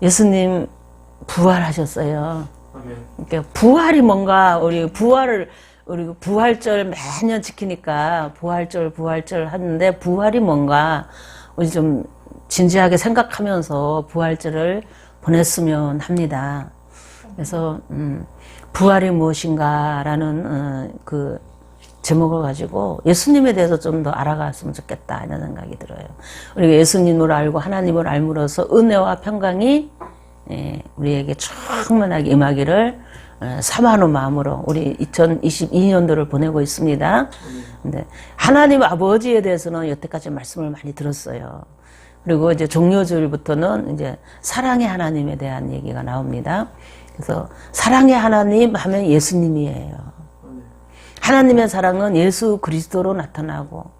예수님 부활하셨어요. 아멘. 그러니까 부활이 뭔가 우리 부활절 매년 지키니까 부활절 하는데 부활이 뭔가 우리 좀 진지하게 생각하면서 부활절을 보냈으면 합니다. 그래서 부활이 무엇인가라는 그 제목을 가지고 예수님에 대해서 좀 더 알아갔으면 좋겠다 이런 생각이 들어요. 우리가 예수님을 알고 하나님을 알므로써 은혜와 평강이 우리에게 충만하게 임하기를 사모하는 마음으로 우리 2022년도를 보내고 있습니다. 근데 하나님 아버지에 대해서는 여태까지 말씀을 많이 들었어요. 그리고 이제 종료주일부터는 이제 사랑의 하나님에 대한 얘기가 나옵니다. 그래서 사랑의 하나님 하면 예수님이에요. 하나님의 사랑은 예수 그리스도로 나타나고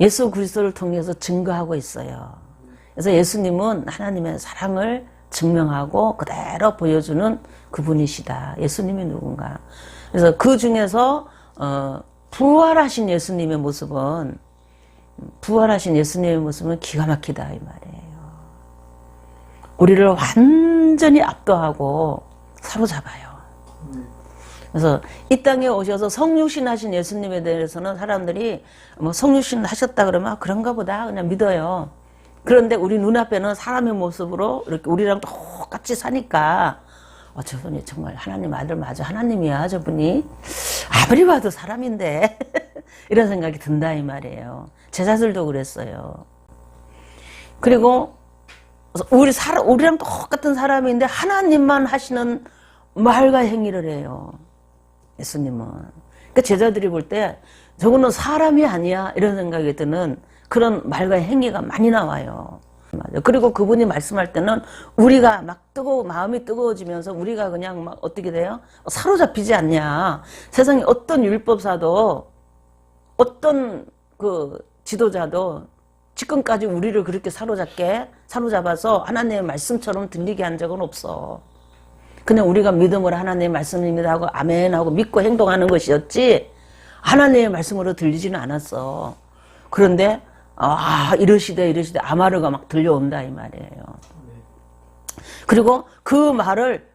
예수 그리스도를 통해서 증거하고 있어요. 그래서 예수님은 하나님의 사랑을 증명하고 그대로 보여주는 그분이시다. 예수님이 누군가. 그래서 그 중에서 부활하신 예수님의 모습은 기가 막히다 이 말이에요. 우리를 완전히 압도하고 사로잡아요. 그래서 이 땅에 오셔서 성육신 하신 예수님에 대해서는 사람들이 뭐 성육신 하셨다 그러면 그런가 보다 그냥 믿어요. 그런데 우리 눈앞에는 사람의 모습으로 이렇게 우리랑 똑같이 사니까 저분이 정말 하나님 아들 맞아. 하나님이야 저분이. 아무리 봐도 사람인데 이런 생각이 든다 이 말이에요. 제자들도 그랬어요. 그리고 우리랑 똑같은 사람인데 하나님만 하시는 말과 행위를 해요. 예수님은. 그러니까 제자들이 볼 때 저거는 사람이 아니야 이런 생각이 드는 그런 말과 행위가 많이 나와요. 그리고 그분이 말씀할 때는 우리가 막 마음이 뜨거워지면서 우리가 그냥 막 어떻게 돼요? 사로잡히지 않냐. 세상에 어떤 율법사도 어떤 그 지도자도 지금까지 우리를 그렇게 사로잡아서 하나님의 말씀처럼 들리게 한 적은 없어. 그냥 우리가 믿음으로 하나님의 말씀입니다 하고 아멘 하고 믿고 행동하는 것이었지 하나님의 말씀으로 들리지는 않았어. 그런데 이러시되 아마르가 막 들려온다 이 말이에요. 그리고 그 말을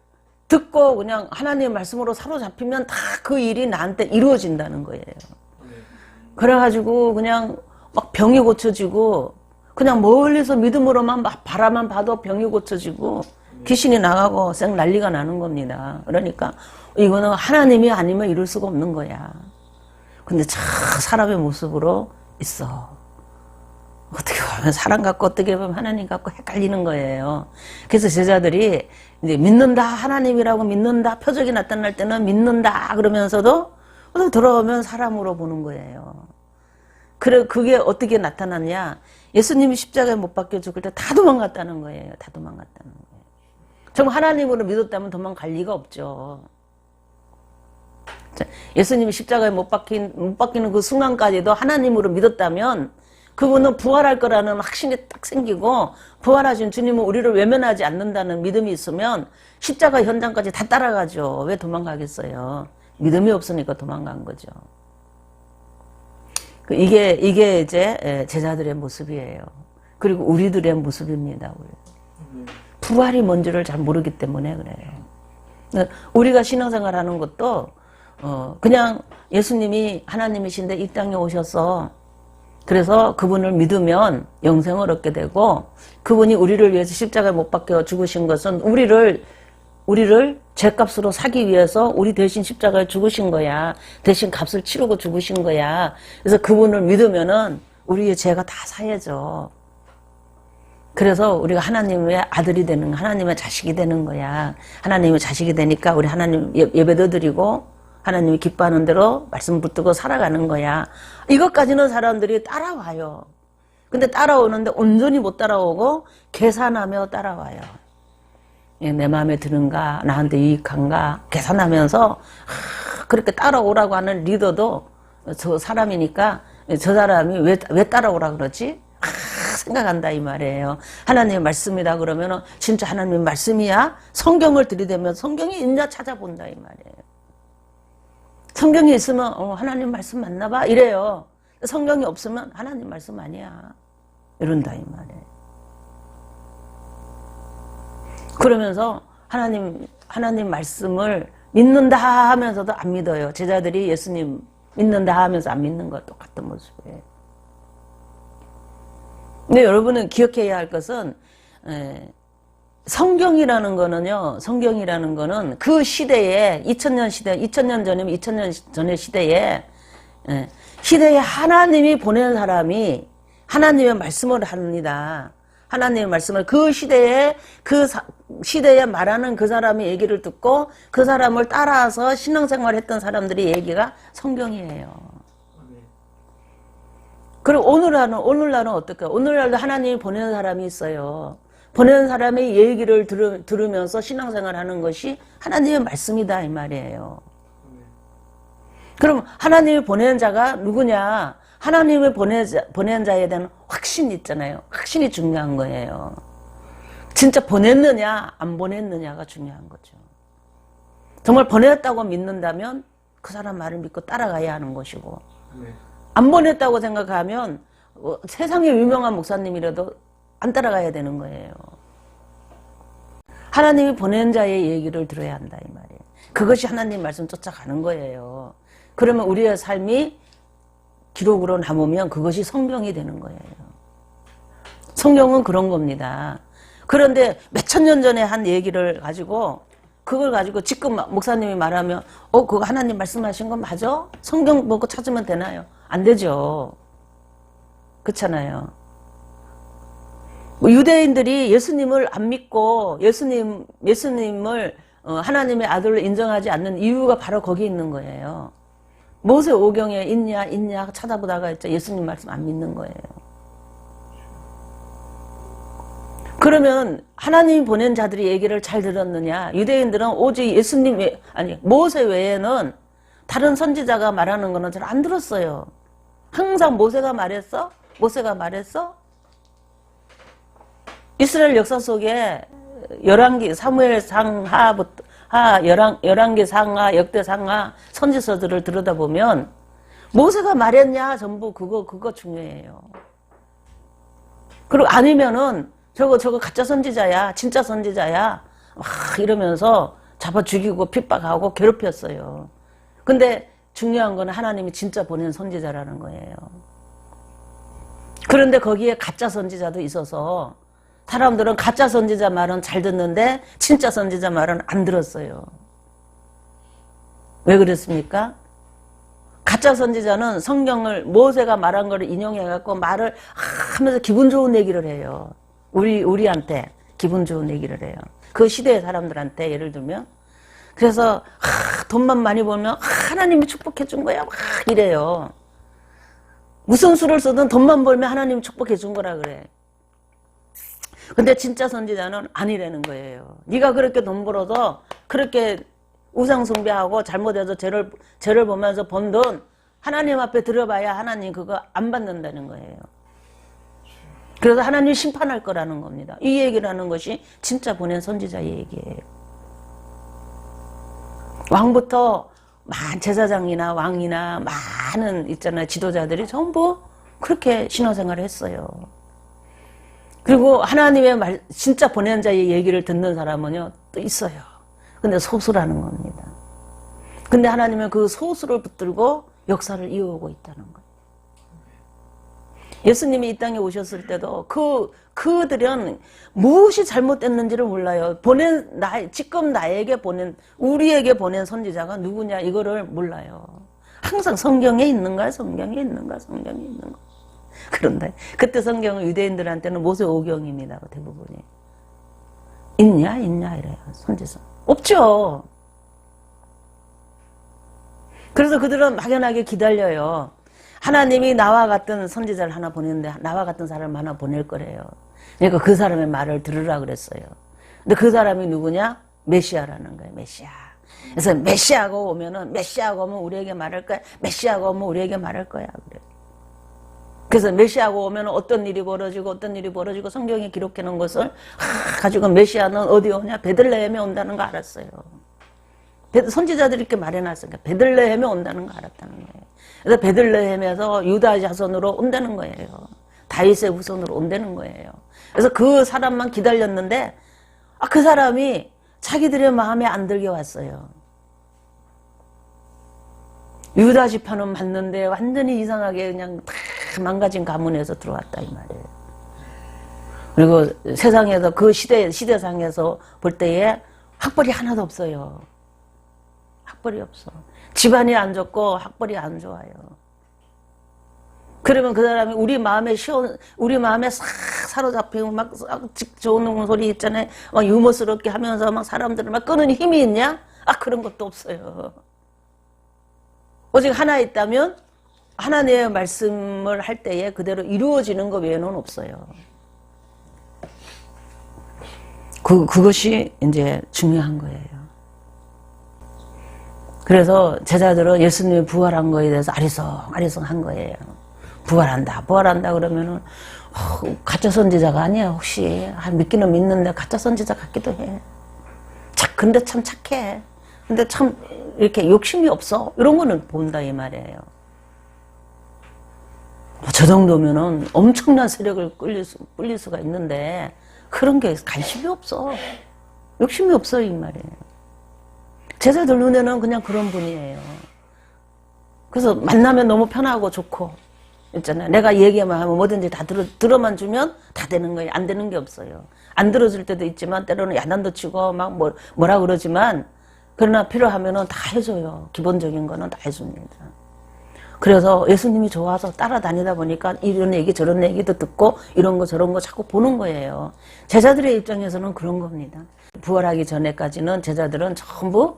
듣고 그냥 하나님의 말씀으로 사로잡히면 다 그 일이 나한테 이루어진다는 거예요. 그래가지고 그냥 막 병이 고쳐지고 그냥 멀리서 믿음으로만 막 바라만 봐도 병이 고쳐지고 귀신이 나가고 쌩 난리가 나는 겁니다. 그러니까 이거는 하나님이 아니면 이룰 수가 없는 거야. 근데 참 사람의 모습으로 있어. 어떻게 보면 사람 같고 어떻게 보면 하나님 같고 헷갈리는 거예요. 그래서 제자들이 이제 믿는다 하나님이라고 믿는다 표적이 나타날 때는 믿는다 그러면서도 들어오면 사람으로 보는 거예요. 그래 그게 어떻게 나타났냐? 예수님이 십자가에 못 박혀 죽을 때 다 도망갔다는 거예요. 다 도망갔다는 거예요. 정말 하나님으로 믿었다면 도망갈 리가 없죠. 예수님이 십자가에 못 박히는 그 순간까지도 하나님으로 믿었다면 그분은 부활할 거라는 확신이 딱 생기고 부활하신 주님은 우리를 외면하지 않는다는 믿음이 있으면 십자가 현장까지 다 따라가죠. 왜 도망가겠어요? 믿음이 없으니까 도망간 거죠. 이게 이제 제자들의 모습이에요. 그리고 우리들의 모습입니다. 부활이 뭔지를 잘 모르기 때문에 그래요. 우리가 신앙생활하는 것도 그냥 예수님이 하나님이신데 이 땅에 오셔서 그래서 그분을 믿으면 영생을 얻게 되고 그분이 우리를 위해서 십자가에 못 박혀 죽으신 것은 우리를 죄값으로 사기 위해서 우리 대신 십자가에 죽으신 거야. 대신 값을 치르고 죽으신 거야. 그래서 그분을 믿으면은 우리의 죄가 다 사해져. 그래서 우리가 하나님의 아들이 되는 하나님의 자식이 되는 거야. 하나님의 자식이 되니까 우리 하나님 예배도 드리고 하나님이 기뻐하는 대로 말씀 붙들고 살아가는 거야. 이것까지는 사람들이 따라와요. 근데 따라오는데 온전히 못 따라오고 계산하며 따라와요. 내 마음에 드는가 나한테 유익한가 계산하면서 그렇게 따라오라고 하는 리더도 저 사람이니까 저 사람이 왜 따라오라 그러지? 생각한다 이 말이에요. 하나님의 말씀이다 그러면 진짜 하나님의 말씀이야? 성경을 들이대면 성경이 있냐 찾아본다 이 말이에요. 성경이 있으면 하나님 말씀 맞나 봐 이래요. 성경이 없으면 하나님 말씀 아니야 이런다 이 말이에요. 그러면서 하나님 말씀을 믿는다 하면서도 안 믿어요. 제자들이 예수님 믿는다 하면서 안 믿는 것 똑같은 모습이에요. 근데 여러분은 기억해야 할 것은 성경이라는 거는 그 시대에 2000년 전이면 2000년 전의 시대에 하나님이 보낸 사람이 하나님의 말씀을 합니다. 하나님의 말씀을 그 시대에 말하는 그 사람의 얘기를 듣고 그 사람을 따라서 신앙생활을 했던 사람들의 얘기가 성경이에요. 그리고 오늘날은 어떨까요? 오늘날도 하나님이 보내는 사람이 있어요. 보내는 사람의 얘기를 들으면서 신앙생활 하는 것이 하나님의 말씀이다 이 말이에요. 그럼 하나님이 보내는 자가 누구냐? 하나님을 보낸 자에 대한 확신이 있잖아요. 확신이 중요한 거예요. 진짜 보냈느냐 안 보냈느냐가 중요한 거죠. 정말 보냈다고 믿는다면 그 사람 말을 믿고 따라가야 하는 것이고 안 보냈다고 생각하면 세상에 유명한 목사님이라도 안 따라가야 되는 거예요. 하나님이 보낸 자의 얘기를 들어야 한다 이 말이에요. 그것이 하나님 말씀 쫓아가는 거예요. 그러면 우리의 삶이 기록으로 남으면 그것이 성경이 되는 거예요. 성경은 그런 겁니다. 그런데 몇천 년 전에 한 얘기를 가지고 그걸 가지고 지금 목사님이 말하면 그거 하나님 말씀하신 건 맞아? 성경 보고 찾으면 되나요? 안 되죠. 그렇잖아요. 유대인들이 예수님을 안 믿고 예수님을 하나님의 아들로 인정하지 않는 이유가 바로 거기 있는 거예요. 모세 오경에 있냐 찾아보다가 예수님 말씀 안 믿는 거예요. 그러면 하나님이 보낸 자들이 얘기를 잘 들었느냐? 유대인들은 오직 모세 외에는 다른 선지자가 말하는 거는 잘 안 들었어요. 항상 모세가 말했어? 이스라엘 역사 속에 열왕기, 사무엘상 하부터 열왕기 상하, 역대 상하 선지서들을 들여다보면 모세가 말했냐 전부 그거 중요해요. 그리고 아니면은 저거 가짜 선지자야, 진짜 선지자야 막 이러면서 잡아 죽이고 핍박하고 괴롭혔어요. 근데 중요한 건 하나님이 진짜 보낸 선지자라는 거예요. 그런데 거기에 가짜 선지자도 있어서 사람들은 가짜 선지자 말은 잘 듣는데 진짜 선지자 말은 안 들었어요. 왜 그랬습니까? 가짜 선지자는 성경을 모세가 말한 거를 인용해갖고 말을 하면서 기분 좋은 얘기를 해요. 우리한테 기분 좋은 얘기를 해요. 그 시대의 사람들한테 예를 들면 그래서 돈만 많이 벌면 하나님이 축복해 준 거야 막 이래요. 무슨 수를 쓰든 돈만 벌면 하나님이 축복해 준 거라 그래. 근데 진짜 선지자는 아니라는 거예요. 네가 그렇게 돈 벌어서 그렇게 우상 숭배하고 잘못해서 죄를 보면서 번 돈 하나님 앞에 들어봐야 하나님 그거 안 받는다는 거예요. 그래서 하나님 심판할 거라는 겁니다. 이 얘기라는 것이 진짜 보낸 선지자의 얘기예요. 왕부터 제사장이나 왕이나 많은 지도자들이 전부 그렇게 신앙생활을 했어요. 그리고 하나님의 진짜 보낸 자의 얘기를 듣는 사람은요 또 있어요. 근데 소수라는 겁니다. 근데 하나님은 그 소수를 붙들고 역사를 이어오고 있다는 거예요. 예수님이 이 땅에 오셨을 때도 그들은 무엇이 잘못됐는지를 몰라요. 지금 우리에게 보낸 선지자가 누구냐 이거를 몰라요. 항상 성경에 있는가. 그런데 그때 성경은 유대인들한테는 모세 오경입니다. 대부분이. 있냐 이래요. 선지서. 없죠. 그래서 그들은 막연하게 기다려요. 하나님이 나와 같은 선지자를 하나 보냈는데 나와 같은 사람 하나 보낼 거래요. 그러니까 그 사람의 말을 들으라 그랬어요. 근데 그 사람이 누구냐? 메시아라는 거예요. 메시아. 그래서 메시아가 오면 우리에게 말할 거야. 메시아가 오면 우리에게 말할 거야. 그래. 그래서 메시아가 오면 어떤 일이 벌어지고 성경에 기록해 놓은 것을 가지고 메시아는 어디 오냐? 베들레헴에 온다는 거 알았어요. 선지자들이 이렇게 말해놨으니까 베들레헴에 온다는 거 알았다는 거예요. 그래서 베들레헴에서 유다 자손으로 온다는 거예요. 다윗의 후손으로 온다는 거예요. 그래서 그 사람만 기다렸는데 그 사람이 자기들의 마음에 안 들게 왔어요. 유다 지파는 맞는데 완전히 이상하게 그냥 다 망가진 가문에서 들어왔다 이 말이에요. 그리고 세상에서 그 시대상에서 볼 때에 학벌이 하나도 없어요. 학벌이 없어. 집안이 안 좋고 학벌이 안 좋아요. 그러면 그 사람이 우리 마음에 싹 사로잡히고 막 좋은 소리 있잖아요. 유머스럽게 하면서 막 사람들을 막 끄는 힘이 있냐? 그런 것도 없어요. 오직 하나 있다면 하나님의 말씀을 할 때에 그대로 이루어지는 것 외에는 없어요. 그것이 이제 중요한 거예요. 그래서 제자들은 예수님이 부활한 거에 대해서 아리송한 거예요. 부활한다 그러면은 가짜 선지자가 아니야 혹시 믿기는 믿는데 가짜 선지자 같기도 해. 근데 참 착해. 근데 참 이렇게 욕심이 없어. 이런 거는 본다 이 말이에요. 저 정도면은 엄청난 세력을 끌릴 수가 있는데 그런 게 관심이 없어. 욕심이 없어 이 말이에요. 제자들 눈에는 그냥 그런 분이에요. 그래서 만나면 너무 편하고 좋고 있잖아요. 내가 얘기만 하면 뭐든지 다 들어만 주면 다 되는 거예요. 안 되는 게 없어요. 안 들어줄 때도 있지만 때로는 야단도 치고 막 뭐라 그러지만 그러나 필요하면은 다 해줘요. 기본적인 거는 다 해줍니다. 그래서 예수님이 좋아서 따라다니다 보니까 이런 얘기 저런 얘기도 듣고 이런 거 저런 거 자꾸 보는 거예요. 제자들의 입장에서는 그런 겁니다. 부활하기 전에까지는 제자들은 전부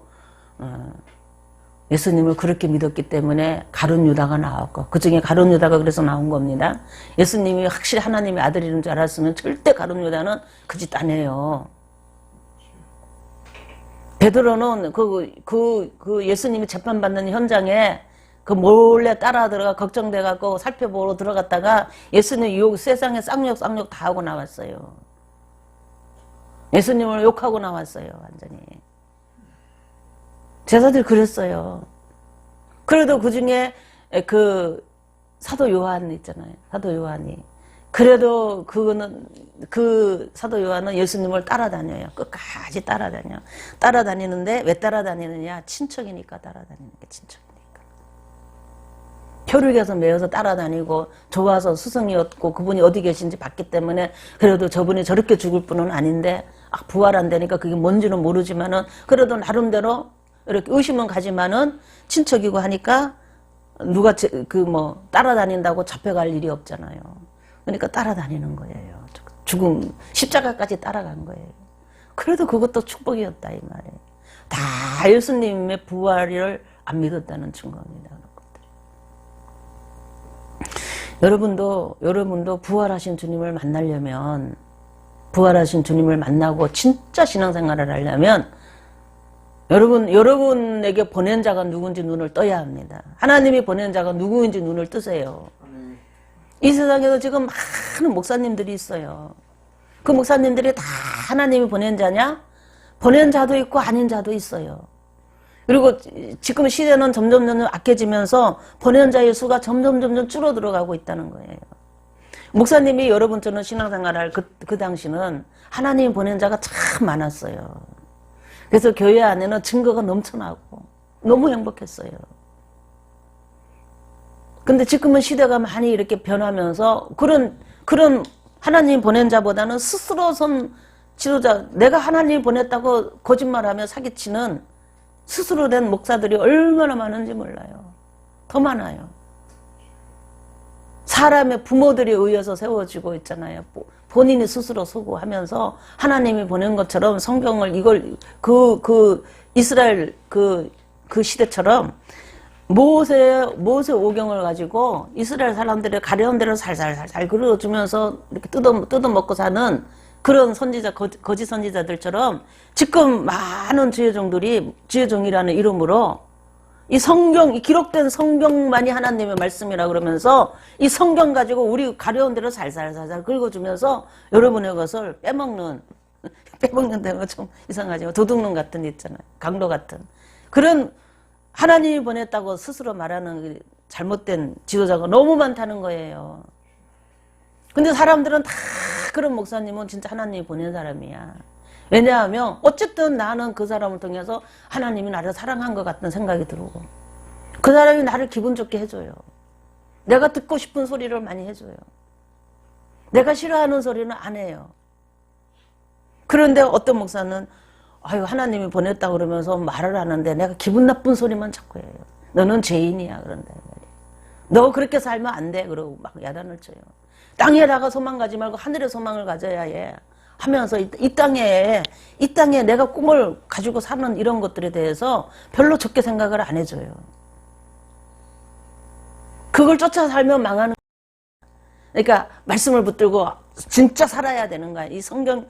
예수님을 그렇게 믿었기 때문에 가룟 유다가 나왔고 그 중에 가룟 유다가 그래서 나온 겁니다. 예수님이 확실히 하나님의 아들이라는 줄 알았으면 절대 가룟 유다는 그 짓 안 해요. 베드로는 그 예수님이 재판받는 현장에 몰래 따라 들어가 걱정돼 갖고 살펴보러 들어갔다가 예수님 욕 세상에 쌍욕 다 하고 나왔어요. 예수님을 욕하고 나왔어요. 완전히. 제자들 그랬어요. 그래도 그 중에 그 사도 요한 있잖아요. 사도 요한이. 그래도 그 사도 요한은 예수님을 따라다녀요. 끝까지 따라다녀. 따라다니는데 왜 따라다니느냐? 친척이니까 따라다니는 게 친척이니까. 혈육에서 매어서 따라다니고 좋아서 스승이었고 그분이 어디 계신지 봤기 때문에 그래도 저분이 저렇게 죽을 분은 아닌데 부활한다니까 그게 뭔지는 모르지만은 그래도 나름대로 이렇게 의심은 가지만은 친척이고 하니까 누가 따라다닌다고 잡혀갈 일이 없잖아요. 그러니까 따라다니는 거예요. 죽음 십자가까지 따라간 거예요. 그래도 그것도 축복이었다 이 말이에요. 다 예수님의 부활을 안 믿었다는 증거입니다. 여러분도 부활하신 주님을 만나려면 부활하신 주님을 만나고 진짜 신앙생활을 하려면 여러분에게 보낸 자가 누군지 눈을 떠야 합니다. 하나님이 보낸 자가 누구인지 눈을 뜨세요. 이 세상에서 지금 많은 목사님들이 있어요. 그 목사님들이 다 하나님이 보낸 자냐? 보낸 자도 있고 아닌 자도 있어요. 그리고 지금 시대는 점점 악해지면서 보낸 자의 수가 점점 줄어들어가고 있다는 거예요. 목사님이 여러분처럼 신앙생활할 그 당시는 하나님이 보낸 자가 참 많았어요. 그래서 교회 안에는 증거가 넘쳐나고 너무 행복했어요. 근데 지금은 시대가 많이 이렇게 변하면서 그런 하나님 보낸 자보다는 스스로 선 지도자, 내가 하나님 보냈다고 거짓말하며 사기치는 스스로 된 목사들이 얼마나 많은지 몰라요. 더 많아요. 사람의 부모들에 의해서 세워지고 있잖아요. 본인이 스스로 소구하면서 하나님이 보낸 것처럼 성경을 이스라엘 그 시대처럼 모세 오경을 가지고 이스라엘 사람들의 가려운 대로 살살살 그려주면서 이렇게 뜯어먹고 사는 그런 선지자, 거짓 선지자들처럼 지금 많은 지혜종이라는 이름으로 이 기록된 성경만이 하나님의 말씀이라 그러면서 이 성경 가지고 우리 가려운 대로 살살살살 긁어주면서 여러분의 것을 빼먹는 데가 좀 이상하지만 도둑놈 같은 있잖아요. 강도 같은. 그런 하나님이 보냈다고 스스로 말하는 잘못된 지도자가 너무 많다는 거예요. 근데 사람들은 다 그런 목사님은 진짜 하나님이 보낸 사람이야. 왜냐하면 어쨌든 나는 그 사람을 통해서 하나님이 나를 사랑한 것 같은 생각이 들고 그 사람이 나를 기분 좋게 해줘요. 내가 듣고 싶은 소리를 많이 해줘요. 내가 싫어하는 소리는 안 해요. 그런데 어떤 목사는 아유 하나님이 보냈다 그러면서 말을 하는데 내가 기분 나쁜 소리만 자꾸 해요. 너는 죄인이야 그런다 말이에요. 너 그렇게 살면 안 돼 그러고 막 야단을 쳐요. 땅에다가 소망 가지 말고 하늘에 소망을 가져야 해 하면서 이 땅에 내가 꿈을 가지고 사는 이런 것들에 대해서 별로 좋게 생각을 안 해줘요. 그걸 쫓아 살면 망하는 그러니까 말씀을 붙들고 진짜 살아야 되는 거야. 이 성경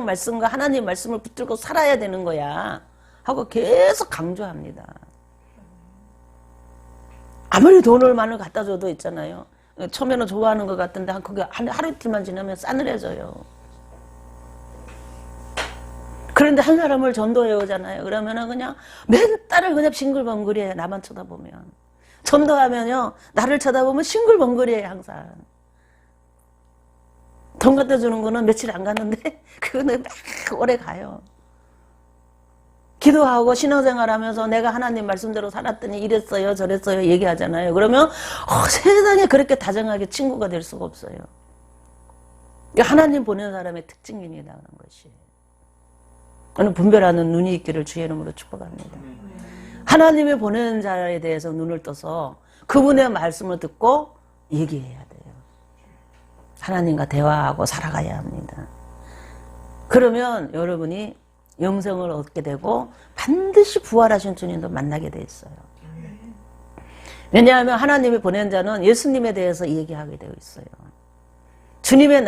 말씀과 하나님 말씀을 붙들고 살아야 되는 거야 하고 계속 강조합니다. 아무리 돈을 많이 갖다 줘도 있잖아요. 처음에는 좋아하는 것 같은데 그게 하루 이틀만 지나면 싸늘해져요. 그런데 한 사람을 전도해 오잖아요. 그러면은 그냥 맨 딸을 그냥 싱글벙글해. 나만 쳐다보면. 전도하면요. 나를 쳐다보면 싱글벙글해 항상. 돈 갖다 주는 거는 며칠 안 갔는데 그거는 막 오래 가요. 기도하고 신앙생활 하면서 내가 하나님 말씀대로 살았더니 이랬어요 저랬어요 얘기하잖아요. 그러면 세상에 그렇게 다정하게 친구가 될 수가 없어요. 하나님 보낸 사람의 특징입니다. 그런 것이. 오늘 분별하는 눈이 있기를 주의 이름으로 축복합니다. 하나님이 보낸 자에 대해서 눈을 떠서 그분의 말씀을 듣고 얘기해야 돼요. 하나님과 대화하고 살아가야 합니다. 그러면 여러분이 영생을 얻게 되고 반드시 부활하신 주님도 만나게 돼 있어요. 왜냐하면 하나님이 보낸 자는 예수님에 대해서 얘기하게 되어 있어요.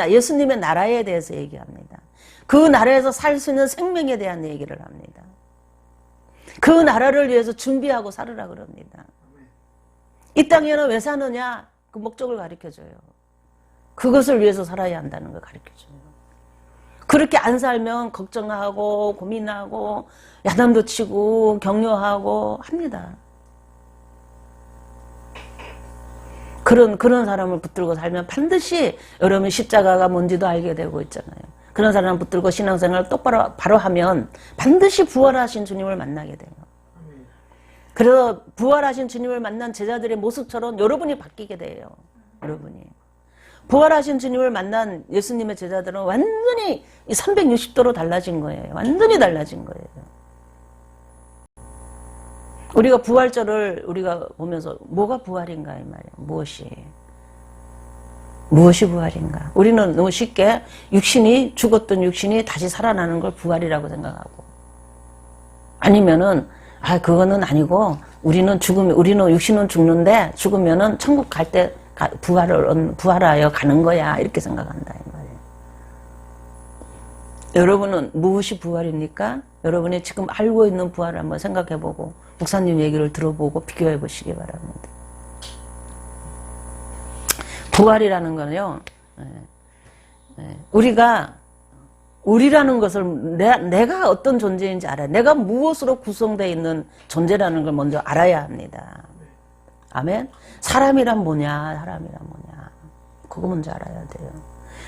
예수님의 나라에 대해서 얘기합니다. 그 나라에서 살 수 있는 생명에 대한 얘기를 합니다. 그 나라를 위해서 준비하고 살으라 그럽니다. 이 땅에는 왜 사느냐? 그 목적을 가르쳐줘요. 그것을 위해서 살아야 한다는 걸 가르쳐줘요. 그렇게 안 살면 걱정하고 고민하고 야단도 치고 격려하고 합니다. 그런 사람을 붙들고 살면 반드시 여러분 십자가가 뭔지도 알게 되고 있잖아요. 그런 사람을 붙들고 신앙생활을 똑바로 바로 하면 반드시 부활하신 주님을 만나게 돼요. 그래서 부활하신 주님을 만난 제자들의 모습처럼 여러분이 바뀌게 돼요. 여러분이. 부활하신 주님을 만난 예수님의 제자들은 완전히 360도로 달라진 거예요. 완전히 달라진 거예요. 우리가 부활절을 우리가 보면서 뭐가 부활인가 이 말이에요. 무엇이 부활인가. 우리는 너무 쉽게 죽었던 육신이 다시 살아나는 걸 부활이라고 생각하고 아니면은 그거는 아니고 우리는 육신은 죽는데 죽으면은 천국 갈 때 부활하여 가는 거야 이렇게 생각한다 이 말이에요. 여러분은 무엇이 부활입니까? 여러분이 지금 알고 있는 부활을 한번 생각해보고 목사님 얘기를 들어보고 비교해 보시기 바랍니다. 부활이라는 거는요, 우리라는 것을 내가 어떤 존재인지 알아야, 내가 무엇으로 구성되어 있는 존재라는 걸 먼저 알아야 합니다. 아멘? 사람이란 뭐냐. 그거 먼저 알아야 돼요.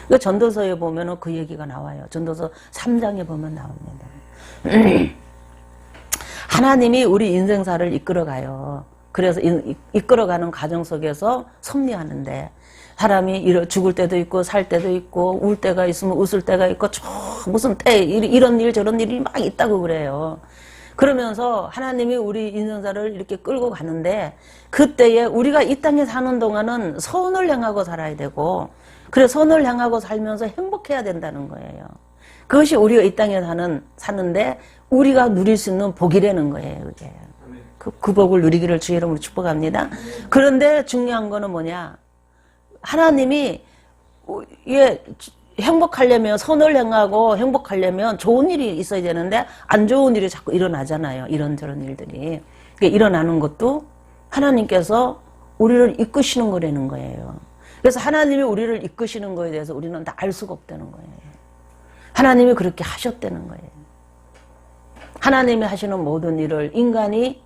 그 전도서에 보면 그 얘기가 나와요. 전도서 3장에 보면 나옵니다. 하나님이 우리 인생사를 이끌어가요. 그래서 이끌어가는 과정 속에서 섭리하는데 사람이 죽을 때도 있고 살 때도 있고 울 때가 있으면 웃을 때가 있고 무슨 때 이런 일 저런 일이 막 있다고 그래요. 그러면서 하나님이 우리 인생사를 이렇게 끌고 가는데 그때에 우리가 이 땅에 사는 동안은 선을 향하고 살아야 되고 그래서 선을 향하고 살면서 행복해야 된다는 거예요. 그것이 우리가 이 땅에 사는데 우리가 누릴 수 있는 복이라는 거예요. 그게. 그 복을 누리기를 주의 이름으로 축복합니다. 그런데 중요한 거는 뭐냐. 하나님이 행복하려면 선을 행하고 행복하려면 좋은 일이 있어야 되는데 안 좋은 일이 자꾸 일어나잖아요. 이런저런 일들이. 그러니까 일어나는 것도 하나님께서 우리를 이끄시는 거라는 거예요. 그래서 하나님이 우리를 이끄시는 거에 대해서 우리는 다 알 수가 없다는 거예요. 하나님이 그렇게 하셨다는 거예요. 하나님이 하시는 모든 일을 인간이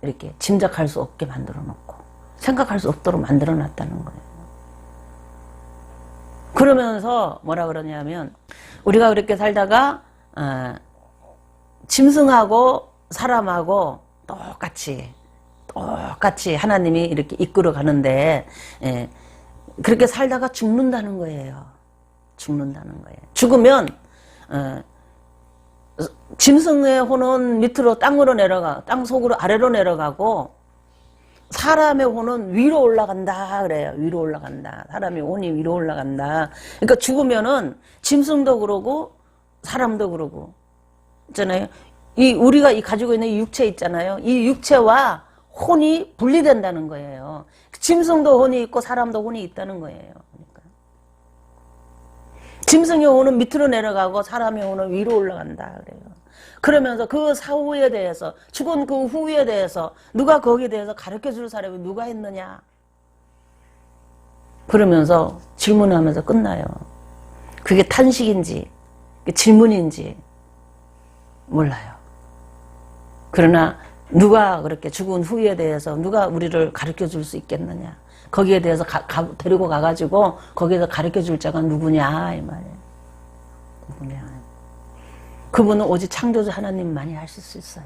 이렇게 짐작할 수 없게 만들어 놓고 생각할 수 없도록 만들어 놨다는 거예요. 그러면서 뭐라 그러냐면 우리가 그렇게 살다가 짐승하고 사람하고 똑같이 하나님이 이렇게 이끌어 가는데, 그렇게 살다가 죽는다는 거예요. 죽는다는 거예요. 죽으면, 짐승의 혼은 밑으로 땅 속으로 아래로 내려가고, 사람의 혼은 위로 올라간다 그래요. 위로 올라간다. 사람의 혼이 위로 올라간다. 그러니까 죽으면은 짐승도 그러고 사람도 그러고 있잖아요. 우리가 가지고 있는 이 육체 있잖아요. 이 육체와 혼이 분리된다는 거예요. 짐승도 혼이 있고 사람도 혼이 있다는 거예요. 그러니까. 짐승의 혼은 밑으로 내려가고 사람의 혼은 위로 올라간다 그래요. 그러면서 그 사후에 대해서, 죽은 그 후에 대해서 누가 거기에 대해서 가르쳐 줄 사람이 누가 있느냐, 그러면서 질문하면서 끝나요. 그게 탄식인지 질문인지 몰라요. 그러나 누가 그렇게 죽은 후에 대해서 누가 우리를 가르쳐 줄 수 있겠느냐, 거기에 대해서 데리고 가가지고 거기에서 가르쳐 줄 자가 누구냐 이 말이에요. 누구냐. 그분은 오직 창조주 하나님만이 하실 수 있어요.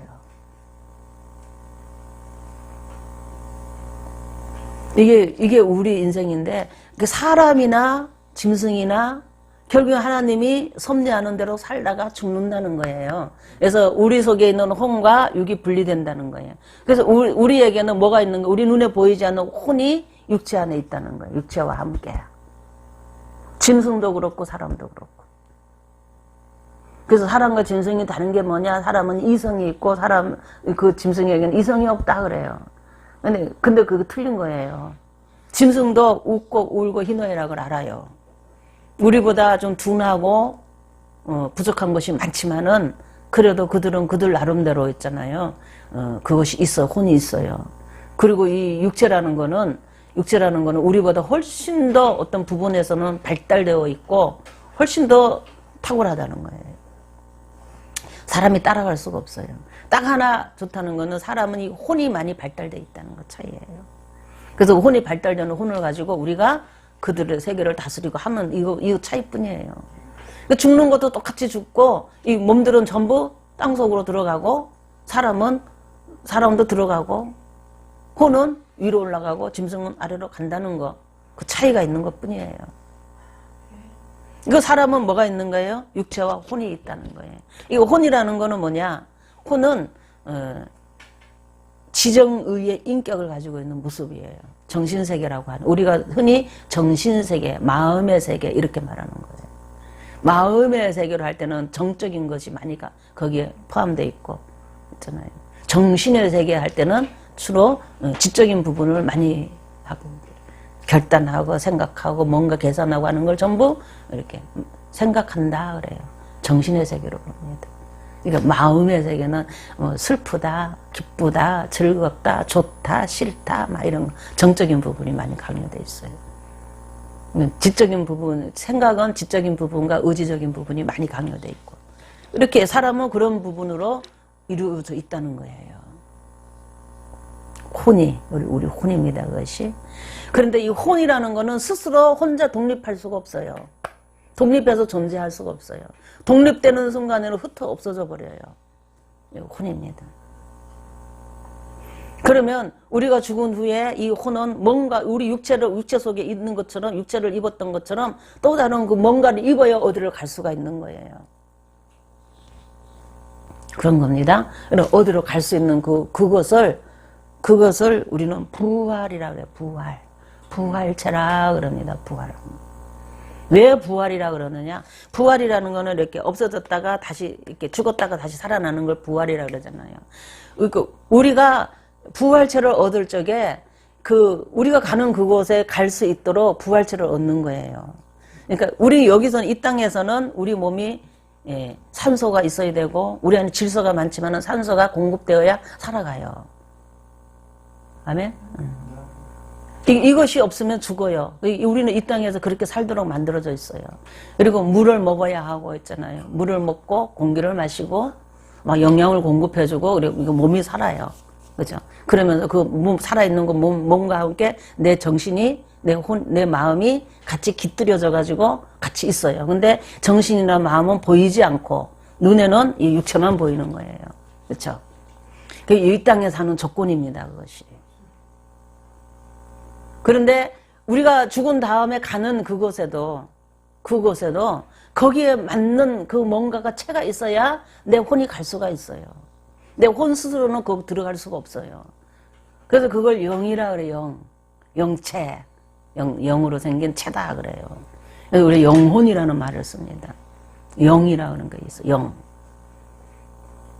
이게 우리 인생인데, 사람이나 짐승이나 결국 하나님이 섭리하는 대로 살다가 죽는다는 거예요. 그래서 우리 속에 있는 혼과 육이 분리된다는 거예요. 그래서 우리에게는 뭐가 있는 거? 우리 눈에 보이지 않는 혼이 육체 안에 있다는 거예요. 육체와 함께. 짐승도 그렇고 사람도 그렇고. 그래서 사람과 짐승이 다른 게 뭐냐? 사람은 이성이 있고 그 짐승에게는 이성이 없다 그래요. 근데 그거 틀린 거예요. 짐승도 웃고 울고 희노애락을 알아요. 우리보다 좀 둔하고 부족한 것이 많지만은 그래도 그들은 그들 나름대로 있잖아요. 그것이 있어, 혼이 있어요. 그리고 이 육체라는 거는 우리보다 훨씬 더 어떤 부분에서는 발달되어 있고 훨씬 더 탁월하다는 거예요. 사람이 따라갈 수가 없어요. 딱 하나 좋다는 거는 사람은 이 혼이 많이 발달되어 있다는 것 차이예요. 그래서 혼이 발달되는 혼을 가지고 우리가 그들의 세계를 다스리고 하면 이거 차이뿐이에요. 죽는 것도 똑같이 죽고 이 몸들은 전부 땅속으로 들어가고 사람도 들어가고 혼은 위로 올라가고 짐승은 아래로 간다는 거, 그 차이가 있는 것 뿐이에요. 이거 사람은 뭐가 있는 거예요? 육체와 혼이 있다는 거예요. 이거 혼이라는 거는 뭐냐? 혼은 지정의의 인격을 가지고 있는 모습이에요. 정신세계라고 하는, 우리가 흔히 정신세계, 마음의 세계 이렇게 말하는 거예요. 마음의 세계로 할 때는 정적인 것이 많이 거기에 포함되어 있고 있잖아요. 정신의 세계 할 때는 주로 지적인 부분을 많이 하고 결단하고 생각하고 뭔가 계산하고 하는 걸 전부 이렇게 생각한다 그래요. 정신의 세계로 봅니다. 그러니까 마음의 세계는 슬프다, 기쁘다, 즐겁다, 좋다, 싫다, 막 이런 정적인 부분이 많이 강요되어 있어요. 지적인 부분, 생각은 지적인 부분과 의지적인 부분이 많이 강요되어 있고, 이렇게 사람은 그런 부분으로 이루어져 있다는 거예요. 혼이, 우리 혼입니다, 그것이. 그런데 이 혼이라는 거는 스스로 혼자 독립할 수가 없어요. 독립해서 존재할 수가 없어요. 독립되는 순간에는 흩어 없어져 버려요. 혼입니다. 그러면 우리가 죽은 후에 이 혼은 뭔가 우리 육체 속에 있는 것처럼, 육체를 입었던 것처럼 또 다른 그 뭔가를 입어야 어디를 갈 수가 있는 거예요. 그런 겁니다. 그럼 어디로 갈 수 있는 그것을 우리는 부활이라고 그래요. 부활체라 그럽니다. 부활. 왜 부활이라 그러느냐? 부활이라는 거는 이렇게 없어졌다가 다시 이렇게 죽었다가 다시 살아나는 걸 부활이라 그러잖아요. 그러니까 우리가 부활체를 얻을 적에 우리가 가는 그곳에 갈 수 있도록 부활체를 얻는 거예요. 그러니까 우리 여기서는, 이 땅에서는 우리 몸이 산소가 있어야 되고 우리 안에 질소가 많지만은 산소가 공급되어야 살아가요. 아멘? 이것이 없으면 죽어요. 우리는 이 땅에서 그렇게 살도록 만들어져 있어요. 그리고 물을 먹어야 하고 있잖아요. 물을 먹고 공기를 마시고 막 영양을 공급해주고 그리고 몸이 살아요. 그죠? 그러면서 살아있는 몸과 함께 내 정신이, 내 마음이 같이 깃들여져 가지고 같이 있어요. 근데 정신이나 마음은 보이지 않고 눈에는 이 육체만 보이는 거예요. 그렇죠? 이 땅에 사는 조건입니다. 그것이. 그런데 우리가 죽은 다음에 가는 그곳에도 거기에 맞는 그 뭔가가 체가 있어야 내 혼이 갈 수가 있어요. 내 혼 스스로는 거기 들어갈 수가 없어요. 그래서 그걸 영이라 그래요. 영체. 영으로 생긴 체다 그래요. 그래서 우리 영혼이라는 말을 씁니다. 영이라 그러는 게 있어. 영.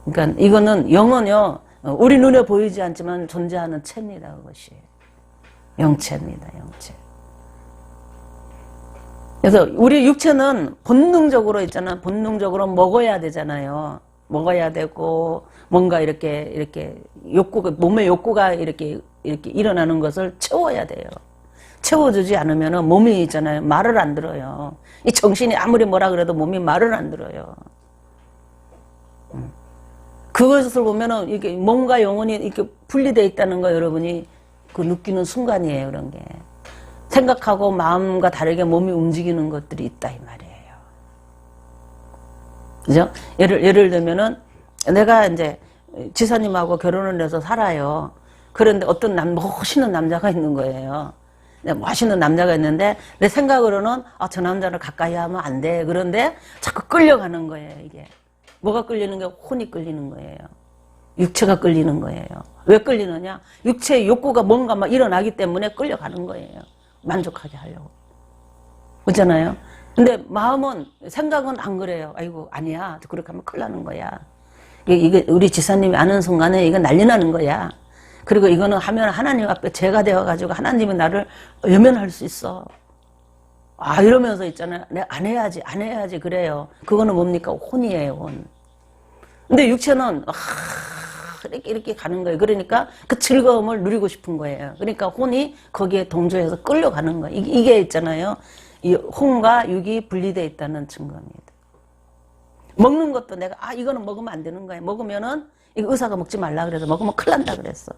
그러니까 이거는 영은요. 우리 눈에 보이지 않지만 존재하는 체입니다. 그것이. 영체입니다. 영체. 그래서 우리 육체는 본능적으로 있잖아. 본능적으로 먹어야 되잖아요. 먹어야 되고 뭔가 이렇게 욕구가 몸의 욕구가 이렇게 일어나는 것을 채워야 돼요. 채워주지 않으면 몸이 있잖아요. 말을 안 들어요. 이 정신이 아무리 뭐라 그래도 몸이 말을 안 들어요. 그것을 보면은 이게 몸과 영혼이 이렇게 분리되어 있다는 거 여러분이 그 느끼는 순간이에요. 그런 게. 생각하고 마음과 다르게 몸이 움직이는 것들이 있다 이 말이에요. 그죠? 예를 들면은 내가 이제 지사님하고 결혼을 해서 살아요. 그런데 어떤 멋있는 남자가 있는 거예요. 멋있는 남자가 있는데 내 생각으로는 저 남자를 가까이 하면 안 돼. 그런데 자꾸 끌려가는 거예요. 이게. 뭐가 끌리는 게 혼이 끌리는 거예요. 육체가 끌리는 거예요. 왜 끌리느냐? 육체의 욕구가 뭔가 막 일어나기 때문에 끌려가는 거예요. 만족하게 하려고. 그렇잖아요? 근데 마음은, 생각은 안 그래요. 아이고, 아니야. 그렇게 하면 큰일 나는 거야. 이게 우리 지사님이 아는 순간에 이건 난리 나는 거야. 그리고 이거는 하면 하나님 앞에 죄가 되어가지고 하나님이 나를 외면할 수 있어. 이러면서 있잖아요. 내가 안 해야지. 그래요. 그거는 뭡니까? 혼이에요, 혼. 근데 육체는, 이렇게 가는 거예요. 그러니까 그 즐거움을 누리고 싶은 거예요. 그러니까 혼이 거기에 동조해서 끌려가는 거예요. 이게 있잖아요. 이 혼과 육이 분리되어 있다는 증거입니다. 먹는 것도 내가, 이거는 먹으면 안 되는 거예요. 먹으면은, 이거 의사가 먹지 말라 그래서 먹으면 큰일 난다 그랬어.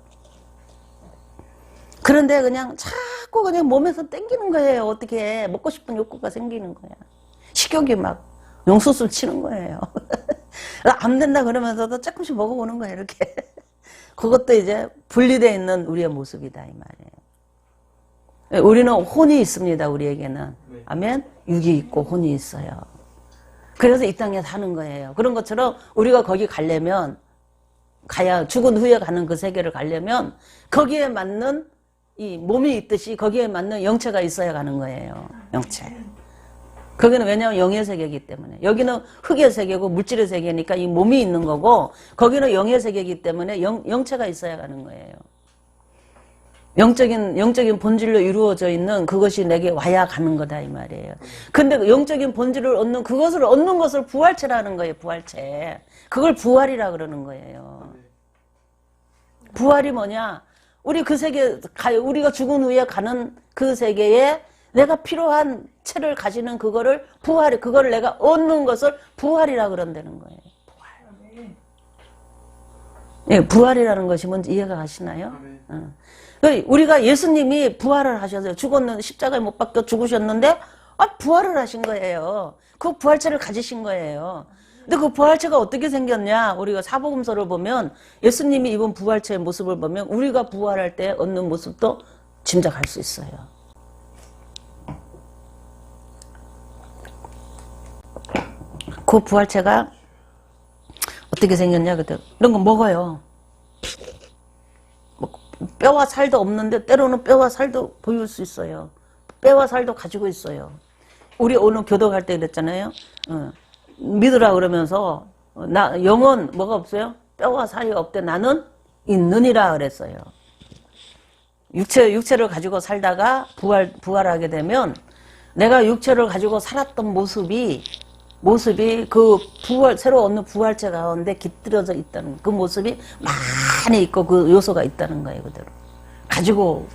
그런데 그냥 자꾸 그냥 몸에서 땡기는 거예요. 어떻게 먹고 싶은 욕구가 생기는 거야. 식욕이 막 용수술 치는 거예요. 안 된다 그러면서도 조금씩 먹어보는 거예요. 이렇게. 그것도 이제 분리되어 있는 우리의 모습이다 이 말이에요. 우리는 혼이 있습니다. 우리에게는. 아멘. 육이 있고 혼이 있어요. 그래서 이 땅에 사는 거예요. 그런 것처럼 우리가 거기 가려면 죽은 후에 가는 그 세계를 가려면 거기에 맞는 이 몸이 있듯이 거기에 맞는 영체가 있어야 가는 거예요. 영체. 거기는 왜냐하면 영의 세계이기 때문에. 여기는 흙의 세계고 물질의 세계니까 이 몸이 있는 거고 거기는 영의 세계이기 때문에 영체가 있어야 가는 거예요. 영적인 본질로 이루어져 있는 그것이 내게 와야 가는 거다 이 말이에요. 근데 그 영적인 본질을 얻는 그것을 얻는 것을 부활체라는 거예요. 부활체. 그걸 부활이라 그러는 거예요. 부활이 뭐냐? 우리 그 세계 우리가 죽은 후에 가는 그 세계에 내가 필요한 체를 가지는 그거를 그거를 내가 얻는 것을 부활이라 그런다는 거예요. 부활. 예, 부활이라는 것이 뭔지 이해가 가시나요? 우리가 예수님이 부활을 하셔서 죽었는데 십자가에 못 박혀 죽으셨는데 부활을 하신 거예요. 그 부활체를 가지신 거예요. 근데 그 부활체가 어떻게 생겼냐? 우리가 사복음서를 보면 예수님이 입은 부활체의 모습을 보면 우리가 부활할 때 얻는 모습도 짐작할 수 있어요. 그 부활체가 어떻게 생겼냐? 그때 이런 거 먹어요. 뼈와 살도 없는데 때로는 뼈와 살도 보일 수 있어요. 뼈와 살도 가지고 있어요. 우리 오늘 교도할 때 그랬잖아요. 믿으라 그러면서 영은 뭐가 없어요? 뼈와 살이 없대. 나는 있느니라 그랬어요. 육체를 가지고 살다가 부활하게 되면 내가 육체를 가지고 살았던 모습이 그 새로 얻는 부활체 가운데 깃들여져 있다는 그 모습이 많이 있고 그 요소가 있다는 거예요. 그대로 가지고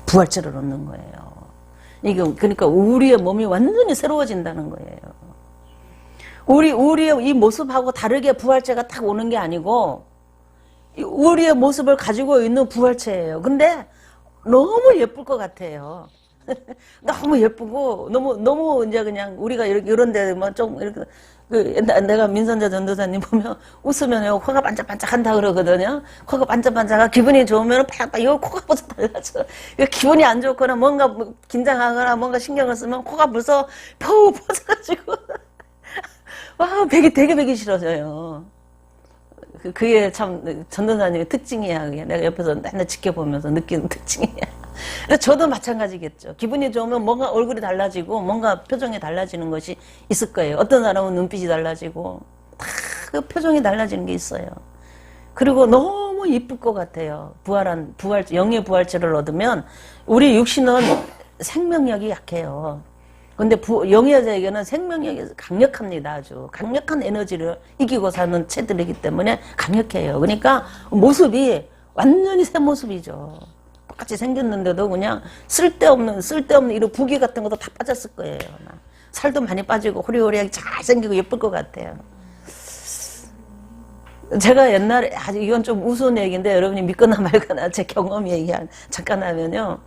부활체를 얻는 거예요. 그러니까 우리의 몸이 완전히 새로워진다는 거예요. 우리의 이 모습하고 다르게 부활체가 딱 오는 게 아니고 우리의 모습을 가지고 있는 부활체예요. 근데 너무 예쁠 것 같아요. 너무 예쁘고 너무 이제 그냥 우리가 이런 데만 좀 이렇게 내가 민선자 전도사님 보면 웃으면요 코가 반짝반짝 한다 그러거든요. 코가 반짝반짝하고 기분이 좋으면 팍팍 요 코가 벌써 달라져. 기분이 안 좋거나 뭔가 긴장하거나 뭔가 신경을 쓰면 코가 벌써 푹 퍼져가지고 와 되게 배기 싫어져요. 그게 참 전도사님의 특징이야. 그게 내가 옆에서 맨날 지켜보면서 느끼는 특징이야. 저도 마찬가지겠죠. 기분이 좋으면 뭔가 얼굴이 달라지고 뭔가 표정이 달라지는 것이 있을 거예요. 어떤 사람은 눈빛이 달라지고 다 그 표정이 달라지는 게 있어요. 그리고 너무 이쁠 것 같아요. 영의 부활체를 얻으면 우리 육신은 생명력이 약해요. 근데 영의자에게는 생명력이 강력합니다. 아주 강력한 에너지를 이기고 사는 체들이기 때문에 강력해요. 그러니까 모습이 완전히 새 모습이죠. 똑같이 생겼는데도 그냥 쓸데없는 이런 부기 같은 것도 다 빠졌을 거예요. 살도 많이 빠지고 호리호리하게 잘생기고 예쁠 것 같아요. 제가 옛날에 이건 좀 우스운 얘기인데 여러분이 믿거나 말거나 제 경험 얘기 잠깐 하면요.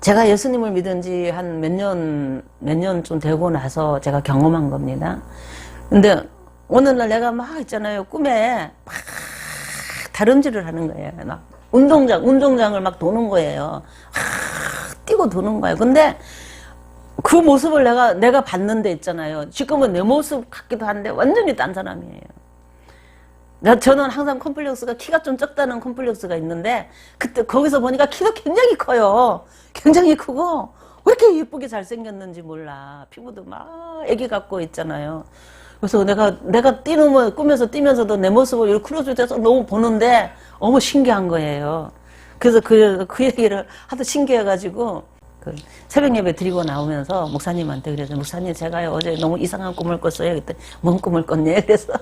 제가 예수님을 믿은 지 한 몇 년 좀 되고 나서 제가 경험한 겁니다. 근데 어느 날 내가 막 있잖아요. 꿈에 막 다름질을 하는 거예요. 막 운동장을 막 도는 거예요. 뛰고 도는 거예요. 근데 그 모습을 내가 봤는데 있잖아요. 지금은 내 모습 같기도 한데 완전히 딴 사람이에요. 저는 항상 컴플렉스가 키가 좀 적다는 컴플렉스가 있는데 그때 거기서 보니까 키도 굉장히 커요. 굉장히 크고 왜 이렇게 예쁘게 잘생겼는지 몰라. 피부도 막 애기 같고 있잖아요. 그래서 내가 꿈에서 뛰면서도 내 모습을 이렇게 크로즈돼서 너무 보는데 너무 신기한 거예요. 그래서 그 얘기를 하도 신기해가지고 새벽 예배 드리고 나오면서 목사님한테 그래서 목사님 제가요 어제 너무 이상한 꿈을 꿨어요. 그때 뭔 꿈을 꿨냐 그래서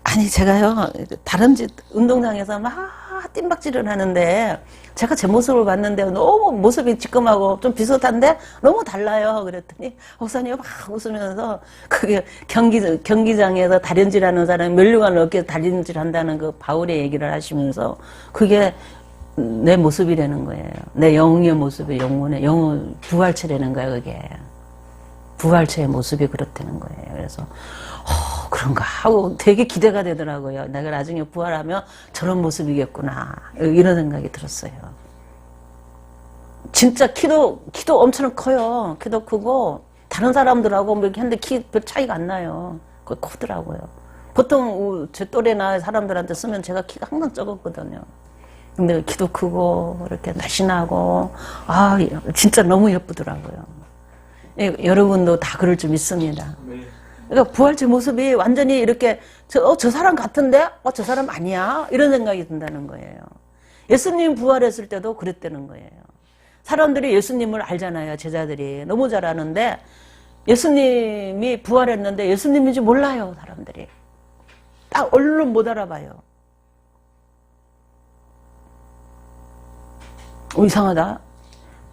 아니 제가요 다름질 운동장에서 막 뜀박질을 하는데 제가 제 모습을 봤는데 너무 모습이 지금하고 좀 비슷한데 너무 달라요. 그랬더니 목사님이 막 웃으면서 그게 경기장에서 다림질하는 사람이 면류관을 얻게 다림질한다는 그 바울의 얘기를 하시면서 그게 내 모습이라는 거예요. 내 영의 모습이 영의 부활체라는 거예요. 그게 부활체의 모습이 그렇다는 거예요. 그래서 그런가 하고 되게 기대가 되더라고요. 내가 나중에 부활하면 저런 모습이겠구나 이런 생각이 들었어요. 진짜 키도 엄청 커요. 키도 크고 다른 사람들하고 뭐 이렇게 했는데 키 별 차이가 안 나요. 그거 크더라고요. 보통 제 또래나 사람들한테 쓰면 제가 키가 항상 적었거든요. 근데 키도 크고 이렇게 날씬하고 진짜 너무 예쁘더라고요. 여러분도 다 그럴 줄 믿습니다. 그러니까 부활체 모습이 완전히 이렇게 저 사람 같은데 저 사람 아니야 이런 생각이 든다는 거예요. 예수님 부활했을 때도 그랬다는 거예요. 사람들이 예수님을 알잖아요. 제자들이 너무 잘 아는데 예수님이 부활했는데 예수님인지 몰라요. 사람들이 딱 얼른 못 알아봐요. 이상하다.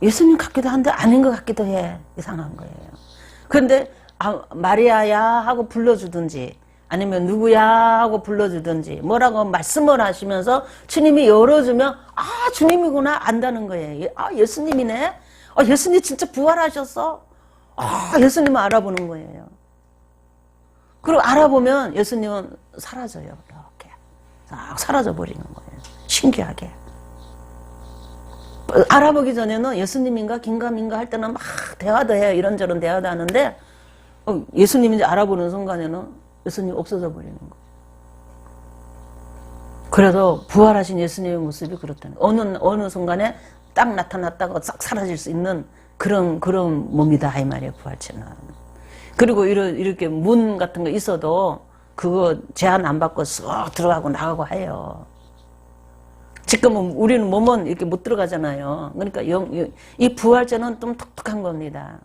예수님 같기도 한데 아닌 것 같기도 해. 이상한 거예요. 그런데 마리아야 하고 불러주든지 아니면 누구야 하고 불러주든지 뭐라고 말씀을 하시면서 주님이 열어주면 주님이구나 안다는 거예요. 예수님이네. 예수님 진짜 부활하셨어. 예수님을 알아보는 거예요. 그리고 알아보면 예수님은 사라져요. 이렇게 싹 사라져버리는 거예요. 신기하게. 알아보기 전에는 예수님인가 긴가민가 할 때는 막 대화도 해요. 이런저런 대화도 하는데 예수님인지 알아보는 순간에는 예수님 없어져 버리는 거예요. 그래서 부활하신 예수님의 모습이 그렇다는 거예요. 어느 순간에 딱 나타났다가 싹 사라질 수 있는 그런 몸이다 이 말이에요. 부활체는. 그리고 이렇게 문 같은 거 있어도 그거 제한 안 받고 쓱 들어가고 나가고 해요. 지금은 우리는 몸은 이렇게 못 들어가잖아요. 그러니까 이 부활체는 좀 독특한 겁니다.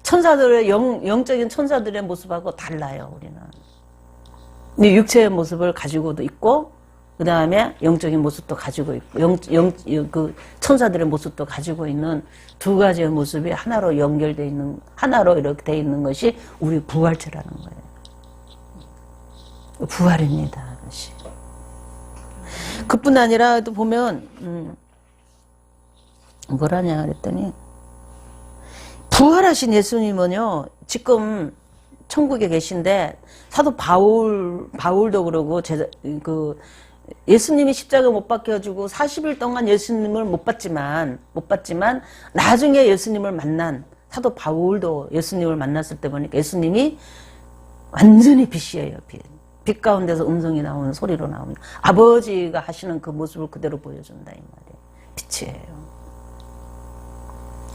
천사들의 영적인 천사들의 모습하고 달라요. 우리는 이 육체의 모습을 가지고도 있고 그 다음에 영적인 모습도 가지고 있고 그 천사들의 모습도 가지고 있는 두 가지의 모습이 하나로 연결되어 있는 하나로 이렇게 되어 있는 것이 우리 부활체라는 거예요. 부활입니다. 그것이. 그뿐 아니라 또 보면 뭐라냐 그랬더니 부활하신 예수님은요 지금 천국에 계신데 사도 바울도 그러고 예수님이 십자가 못 박혀주고 40일 동안 예수님을 못 봤지만 나중에 예수님을 만난 사도 바울도 예수님을 만났을 때 보니까 예수님이 완전히 빛이에요. 빛 가운데서 음성이 나오는 소리로 나옵니다. 아버지가 하시는 그 모습을 그대로 보여준다 이 말이에요. 빛이에요.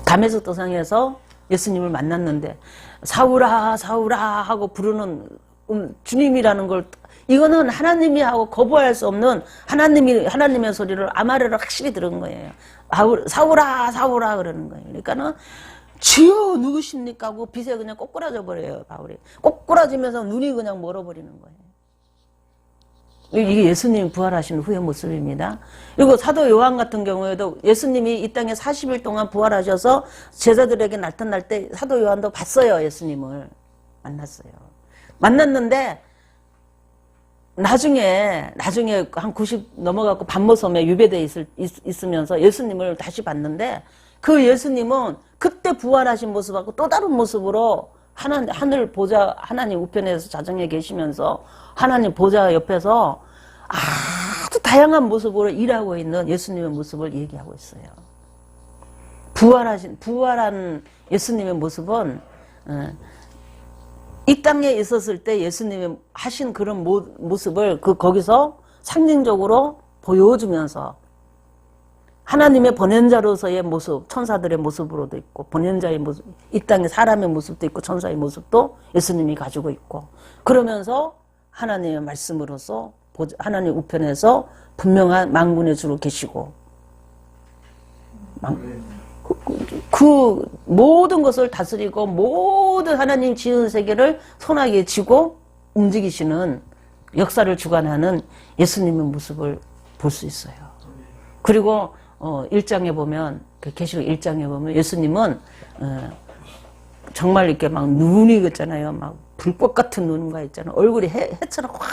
담에색 도상에서 예수님을 만났는데 사울아 사울아 하고 부르는 주님이라는 걸 이거는 하나님이 하고 거부할 수 없는 하나님의 소리를 아마르를 확실히 들은 거예요. 사울아 사울아 그러는 거예요. 그러니까는 주여 누구십니까 하고 빛에 그냥 꼬꾸라져 버려요. 바울이 꼬꾸라지면서 눈이 그냥 멀어버리는 거예요. 이게 예수님 부활하신 후의 모습입니다. 그리고 사도 요한 같은 경우에도 예수님이 이 땅에 40일 동안 부활하셔서 제자들에게 나타날 때 사도 요한도 봤어요. 예수님을 만났어요. 만났는데 나중에 한 90 넘어가고 반모섬에 유배돼 있으면서 예수님을 다시 봤는데 그 예수님은 그때 부활하신 모습하고 또 다른 모습으로 하늘 보좌 하나님 우편에서 자정에 계시면서 하나님 보좌 옆에서 아주 다양한 모습으로 일하고 있는 예수님의 모습을 얘기하고 있어요. 부활한 예수님의 모습은 이 땅에 있었을 때 예수님이 하신 그런 모습을 거기서 상징적으로 보여주면서 하나님의 번연자로서의 모습, 천사들의 모습으로도 있고 번연자의 모습, 이 땅에 사람의 모습도 있고 천사의 모습도 예수님이 가지고 있고 그러면서 하나님의 말씀으로서 하나님 우편에서 분명한 만군의 주로 계시고 그 모든 것을 다스리고 모든 하나님 지은 세계를 손아귀에 쥐고 움직이시는 역사를 주관하는 예수님의 모습을 볼 수 있어요. 그리고 1장에 보면 그 계시록 1장에 보면 예수님은 정말 이렇게 막 눈이 있잖아요. 막 불꽃 같은 눈과 있잖아요. 얼굴이 해처럼 확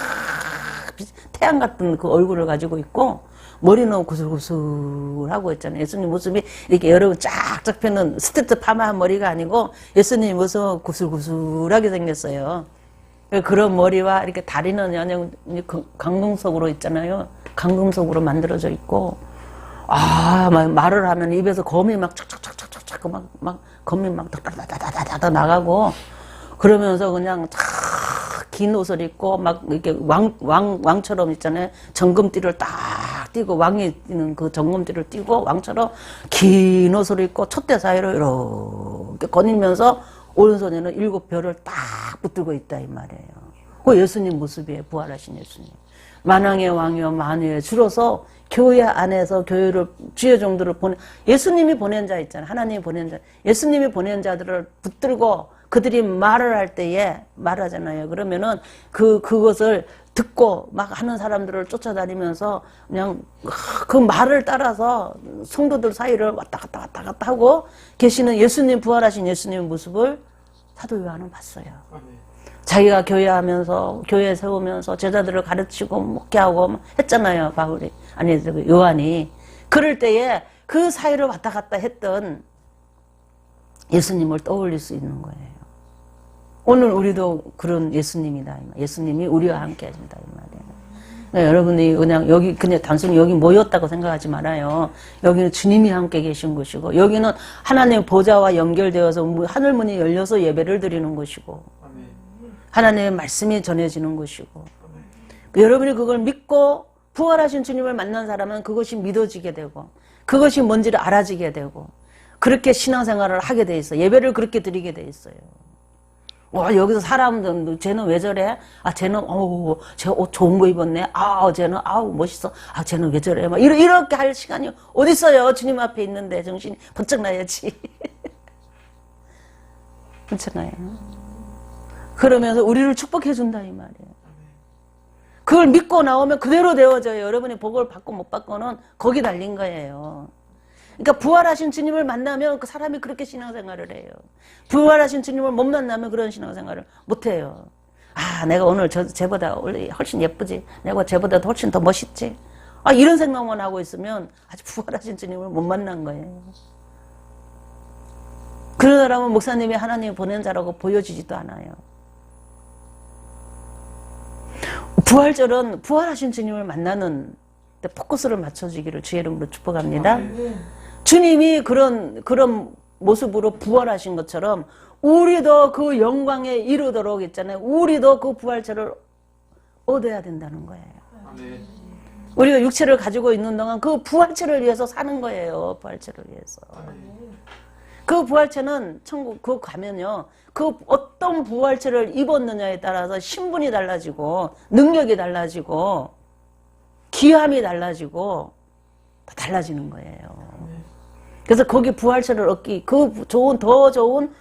태양 같은 그 얼굴을 가지고 있고 머리는 구슬구슬하고 있잖아요. 예수님 모습이 이렇게 여러분 쫙쫙 펴는 스트레트 파마한 머리가 아니고 예수님 모습은 구슬구슬하게 생겼어요. 그런 머리와 이렇게 다리는 그냥 강금속으로 있잖아요. 강금속으로 만들어져 있고 막 말을 하면 입에서 검이 막 촥촥촥촥촥 막 검이 막 다다다다다다 나가고 그러면서 그냥 긴 옷을 입고 막 이렇게 왕처럼 있잖아요. 정금띠를 딱 띠고 왕이 띠는 그 정금띠를 띠고 왕처럼 긴 옷을 입고 촛대 사이로 이렇게 거닐면서 오른손에는 7별을 딱 붙들고 있다 이 말이에요. 그 예수님 모습이에요. 부활하신 예수님. 만왕의 왕이요 만유의 주로서 교회 안에서 교회를 주의 종들을 예수님이 보낸 자 있잖아요. 하나님이 보낸 자. 예수님이 보낸 자들을 붙들고 그들이 말을 할 때에 말하잖아요. 그러면은 그것을 듣고 막 하는 사람들을 쫓아다니면서 그냥 그 말을 따라서 성도들 사이를 왔다 갔다 하고 계시는 예수님 부활하신 예수님의 모습을 사도 요한은 봤어요. 자기가 교회하면서 교회 세우면서 제자들을 가르치고 목회하고 했잖아요. 바울이 아니 요한이 그럴 때에 그 사이를 왔다 갔다 했던 예수님을 떠올릴 수 있는 거예요. 오늘 우리도 그런 예수님이다. 예수님이 우리와 함께 하신다. 이 말이에요. 그러니까 여러분이 그냥 단순히 여기 모였다고 생각하지 말아요. 여기는 주님이 함께 계신 곳이고, 여기는 하나님의 보좌와 연결되어서 하늘문이 열려서 예배를 드리는 곳이고, 하나님의 말씀이 전해지는 곳이고, 여러분이 그걸 믿고 부활하신 주님을 만난 사람은 그것이 믿어지게 되고, 그것이 뭔지를 알아지게 되고, 그렇게 신앙생활을 하게 돼 있어요. 예배를 그렇게 드리게 돼 있어요. 여기서 사람들, 쟤는 왜 저래? 쟤는, 쟤 옷 좋은 거 입었네? 쟤는, 멋있어. 쟤는 왜 저래? 막 이렇게 할 시간이 어딨어요? 주님 앞에 있는데 정신이 번쩍 나야지. 그렇잖아요. 그러면서 우리를 축복해준다, 이 말이에요. 그걸 믿고 나오면 그대로 되어져요. 여러분이 복을 받고 못 받고는 거기 달린 거예요. 그러니까 부활하신 주님을 만나면 그 사람이 그렇게 신앙생활을 해요. 부활하신 주님을 못 만나면 그런 신앙생활을 못 해요. 내가 오늘 쟤보다 훨씬 예쁘지. 내가 쟤보다 훨씬 더 멋있지. 이런 생각만 하고 있으면 아직 부활하신 주님을 못 만난 거예요. 그런 사람은 목사님이 하나님이 보낸 자라고 보여지지도 않아요. 부활절은 부활하신 주님을 만나는 데 포커스를 맞춰주기를 주의 이름으로 축복합니다. 주님이 그런 모습으로 부활하신 것처럼 우리도 그 영광에 이르도록 있잖아요. 우리도 그 부활절을 얻어야 된다는 거예요. 우리가 육체를 가지고 있는 동안 그 부활체를 위해서 사는 거예요. 부활체를 위해서. 그 부활체는 천국 그 가면요. 그 어떤 부활체를 입었느냐에 따라서 신분이 달라지고 능력이 달라지고 귀함이 달라지고 다 달라지는 거예요. 그래서 거기 부활체를 얻기 그 더 좋은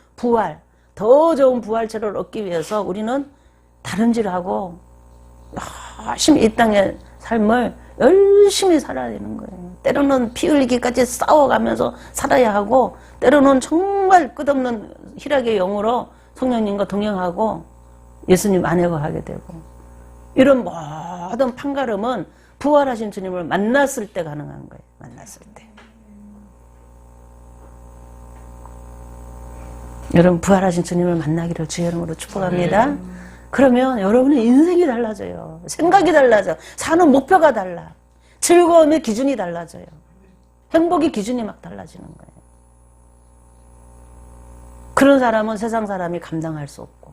부활체를 얻기 위해서 우리는 다름질하고 열심히 이 땅의 삶을 열심히 살아야 되는 거예요. 때로는 피 흘리기까지 싸워가면서 살아야 하고 때로는 정말 끝없는 희락의 영으로 성령님과 동행하고 예수님 안에고 하게 되고 이런 모든 판가름은 부활하신 주님을 만났을 때 가능한 거예요. 만났을 때. 여러분 부활하신 주님을 만나기를 주의 이름으로 축복합니다. 그러면 여러분의 인생이 달라져요. 생각이 달라져. 사는 목표가 달라. 즐거움의 기준이 달라져요. 행복의 기준이 막 달라지는 거예요. 그런 사람은 세상 사람이 감당할 수 없고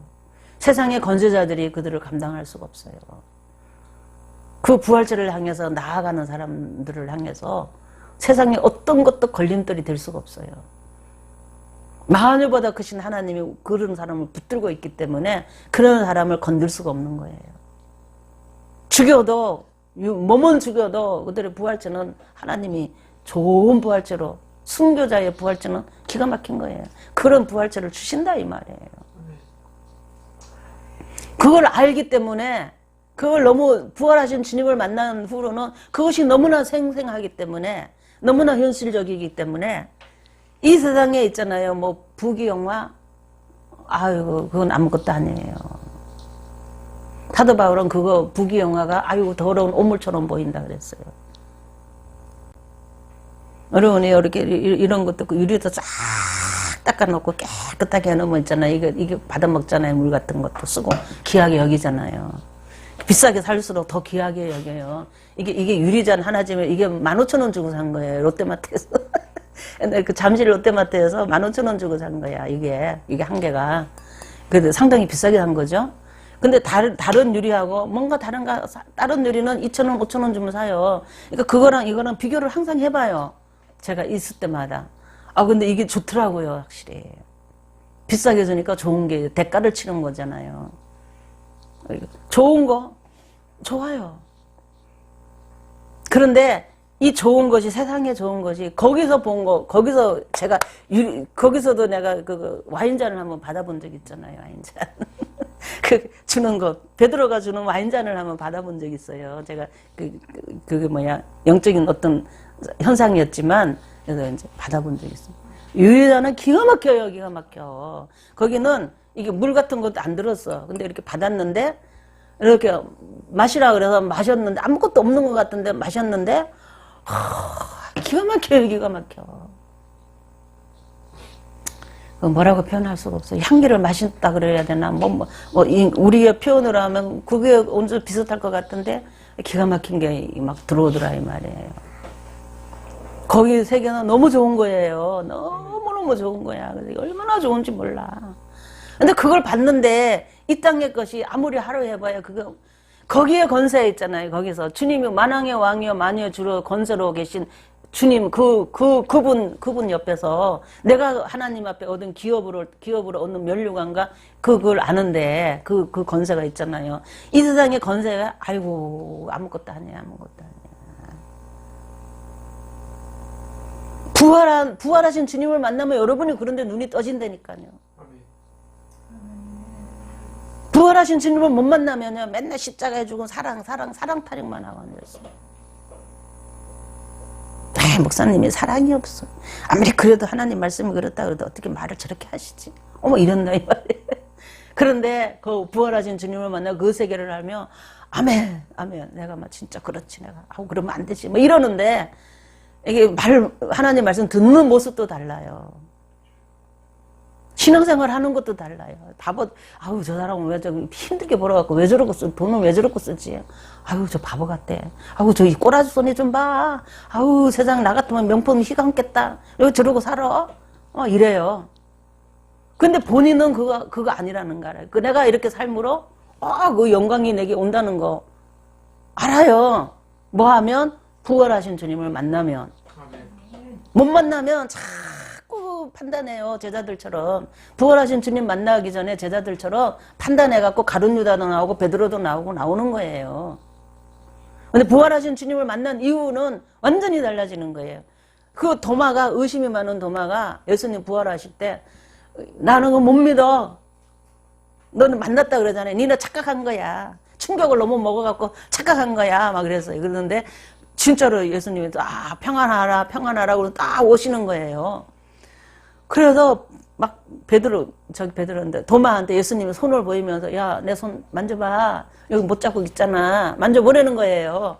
세상의 건세자들이 그들을 감당할 수가 없어요. 그 부활체를 향해서 나아가는 사람들을 향해서 세상에 어떤 것도 걸림돌이 될 수가 없어요. 마하늘보다 크신 하나님이 그런 사람을 붙들고 있기 때문에 그런 사람을 건들 수가 없는 거예요. 죽여도 몸은 죽여도 그들의 부활체는 하나님이 좋은 부활체로 순교자의 부활체는 기가 막힌 거예요. 그런 부활체를 주신다 이 말이에요. 그걸 알기 때문에 그걸 너무 부활하신 주님을 만난 후로는 그것이 너무나 생생하기 때문에 너무나 현실적이기 때문에 이 세상에 있잖아요. 뭐 부귀영화 아유 그건 아무것도 아니에요. 사도 바울은 그거 부귀영화가 아유 더러운 오물처럼 보인다 그랬어요. 여러분이 이렇게 이런 것도 유리도 쫙 닦아놓고 깨끗하게 해놓으면 있잖아요. 이게 받아먹잖아요. 물 같은 것도 쓰고 귀하게 여기잖아요. 비싸게 살수록 더 귀하게 여겨요. 이게 유리잔 하나쯤에 이게 15,000원 주고 산 거예요. 롯데마트에서. 근데 그 잠실 롯데마트에서 15,000원 주고 산 거야. 이게 한 개가. 그래도 상당히 비싸게 산 거죠. 근데 다른 유리하고 뭔가 다른 유리는 2,000원, 5,000원 주면 사요. 그러니까 그거랑 이거랑 비교를 항상 해봐요. 제가 있을 때마다. 근데 이게 좋더라고요, 확실히. 비싸게 주니까 좋은 게 대가를 치는 거잖아요. 좋은 거 좋아요. 그런데 이 좋은 것이 세상에 좋은 것이 거기서 본 거 거기서 제가 거기서도 내가 그 와인잔을 한번 받아본 적 있잖아요. 와인잔 그 주는 거 베드로가 주는 와인잔을 한번 받아본 적 있어요. 제가 그게 영적인 어떤 현상이었지만 그래서 이제 받아본 적 있어요. 유리잔은 기가 막혀요. 기가 막혀. 거기는 이게 물 같은 것도 안 들었어. 근데 이렇게 받았는데 이렇게 마시라 그래서 마셨는데 아무것도 없는 것 같은데 마셨는데 기가 막혀요. 기가 막혀. 뭐라고 표현할 수가 없어요. 향기를 마신다 그래야 되나 우리의 표현으로 하면 그게 언제 비슷할 것 같은데 기가 막힌 게 막 들어오더라 이 말이에요. 거기 세계는 너무 좋은 거예요. 너무너무 좋은 거야. 그래서 얼마나 좋은지 몰라. 근데 그걸 봤는데 이 땅의 것이 아무리 하루 해봐야 그거 거기에 건세 있잖아요. 거기서 주님이 만왕의 왕이여 만유의 주로 건세로 계신 주님 그분 옆에서 내가 하나님 앞에 얻은 기업으로 얻는 면류관과 그걸 아는데 그 건세가 있잖아요. 이 세상의 건세가 아이고 아무것도 아니야. 아무것도 아니야. 부활하신 주님을 만나면 여러분이 그런데 눈이 떠진다니까요. 부활하신 주님을 못 만나면요 맨날 십자가에 죽은 사랑 타령만 하고 앉았어. 목사님이 사랑이 없어. 아무리 그래도 하나님 말씀이 그렇다 그래도 어떻게 말을 저렇게 하시지? 어머 이런다 이 말이에요. 그런데 그 부활하신 주님을 만나 그 세계를 알면 아멘, 아멘. 내가 막 진짜 그렇지, 내가. 아우, 그러면 안 되지. 뭐 이러는데, 이게 하나님 말씀 듣는 모습도 달라요. 신앙생활 하는 것도 달라요. 바보, 아우, 저 사람은 왜 저기 힘들게 벌어갖고 왜 저러고 돈은 왜 저러고 쓰지? 아우, 저 바보 같대. 아우, 저 이 꼬라지 손이 좀 봐. 아우, 세상 나 같으면 명품 희감겠다. 왜 저러고 살아? 이래요. 근데 본인은 그거 아니라는 거 알아요. 내가 이렇게 삶으로, 그 영광이 내게 온다는 거 알아요. 뭐 하면? 부활하신 주님을 만나면. 못 만나면 자꾸 판단해요. 제자들처럼. 부활하신 주님 만나기 전에 제자들처럼 판단해갖고 가룟 유다도 나오고 베드로도 나오는 거예요. 근데 부활하신 주님을 만난 이유는 완전히 달라지는 거예요. 그 도마가, 의심이 많은 도마가 예수님 부활하실 때 나는 그거 못 믿어. 너는 만났다 그러잖아요. 니네 착각한 거야. 충격을 너무 먹어갖고 착각한 거야. 막 그랬어요. 그러는데 진짜로 예수님이 평안하라, 평안하라. 그러고 딱 오시는 거예요. 그래서 막 베드로인데 도마한테 예수님이 손을 보이면서 야, 내 손 만져봐. 여기 못 잡고 있잖아. 만져보라는 거예요.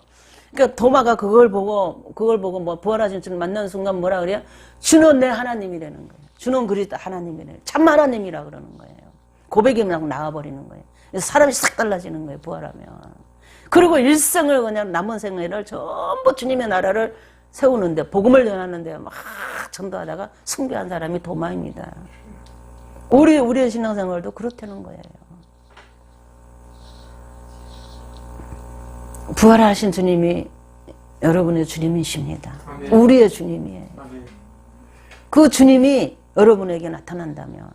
그러니까 도마가 그걸 보고 뭐 부활하신 주님 만나는 순간 뭐라 그래요? 주는 내 하나님이라는 거예요. 주는 그리스도 하나님이래요. 참 하나님이라 그러는 거예요. 고백이 막 나와버리는 거예요. 그래서 사람이 싹 달라지는 거예요, 부활하면. 그리고 일생을 그냥 남은 생애를 전부 주님의 나라를 세우는데, 복음을 전하는데 막 전도하다가 숭배한 사람이 도마입니다. 우리의 신앙생활도 그렇다는 거예요. 부활하신 주님이 여러분의 주님이십니다. 아멘. 우리의 주님이에요. 아멘. 그 주님이 여러분에게 나타난다면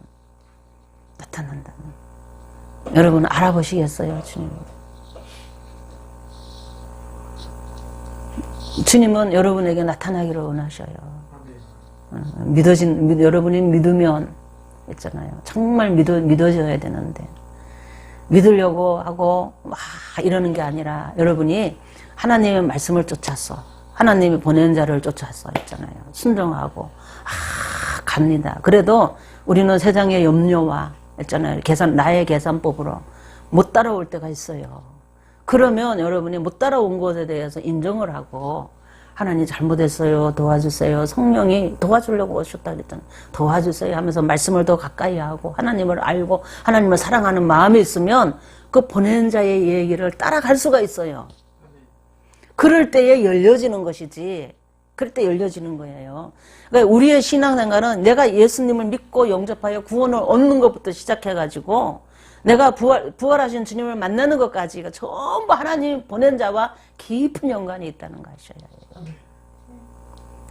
여러분 알아보시겠어요, 주님? 주님은 여러분에게 나타나기를 원하셔요. 여러분이 믿으면 있잖아요. 정말 믿어져야 되는데 믿으려고 하고 막 이러는 게 아니라 여러분이 하나님의 말씀을 쫓아서 하나님이 보낸 자를 쫓아서 있잖아요. 순종하고 갑니다. 그래도 우리는 세상의 염려와 있잖아요. 나의 계산법으로 못 따라올 때가 있어요. 그러면 여러분이 못 따라온 것에 대해서 인정을 하고 하나님 잘못했어요. 도와주세요. 성령이 도와주려고 오셨다 그랬잖아요. 도와주세요 하면서 말씀을 더 가까이 하고 하나님을 알고 하나님을 사랑하는 마음이 있으면 그 보낸 자의 얘기를 따라갈 수가 있어요. 그럴 때에 열려지는 것이지. 그럴 때 열려지는 거예요. 그러니까 우리의 신앙생활은 내가 예수님을 믿고 영접하여 구원을 얻는 것부터 시작해가지고 내가 부활하신 주님을 만나는 것까지가 전부 하나님 보낸 자와 깊은 연관이 있다는 것이에요.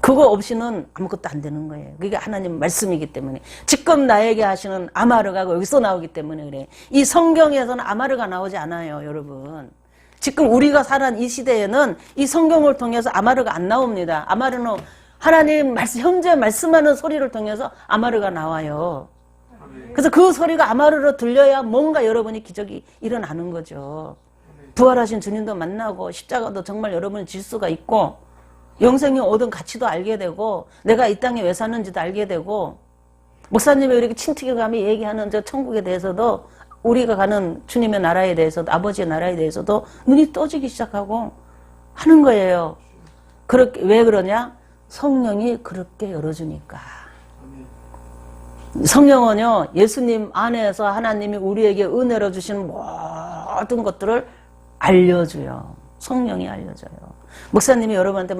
그거 없이는 아무것도 안 되는 거예요. 그게 하나님 말씀이기 때문에. 지금 나에게 하시는 아마르가 여기서 나오기 때문에 그래. 이 성경에서는 아마르가 나오지 않아요, 여러분. 지금 우리가 살아가는 이 시대에는 이 성경을 통해서 아마르가 안 나옵니다. 아마르는 하나님 현재 말씀하는 소리를 통해서 아마르가 나와요. 그래서 그 소리가 아마르로 들려야 뭔가 여러분이 기적이 일어나는 거죠. 부활하신 주님도 만나고 십자가도 정말 여러분이 질 수가 있고 영생이 얻은 가치도 알게 되고 내가 이 땅에 왜 사는지도 알게 되고 목사님이 이렇게 침투교감이 얘기하는 저 천국에 대해서도 우리가 가는 주님의 나라에 대해서도 아버지의 나라에 대해서도 눈이 떠지기 시작하고 하는 거예요. 그렇게 왜 그러냐? 성령이 그렇게 열어주니까. 성령은요, 예수님 안에서 하나님이 우리에게 은혜로 주신 모든 것들을 알려줘요. 성령이 알려줘요. 목사님이 여러분한테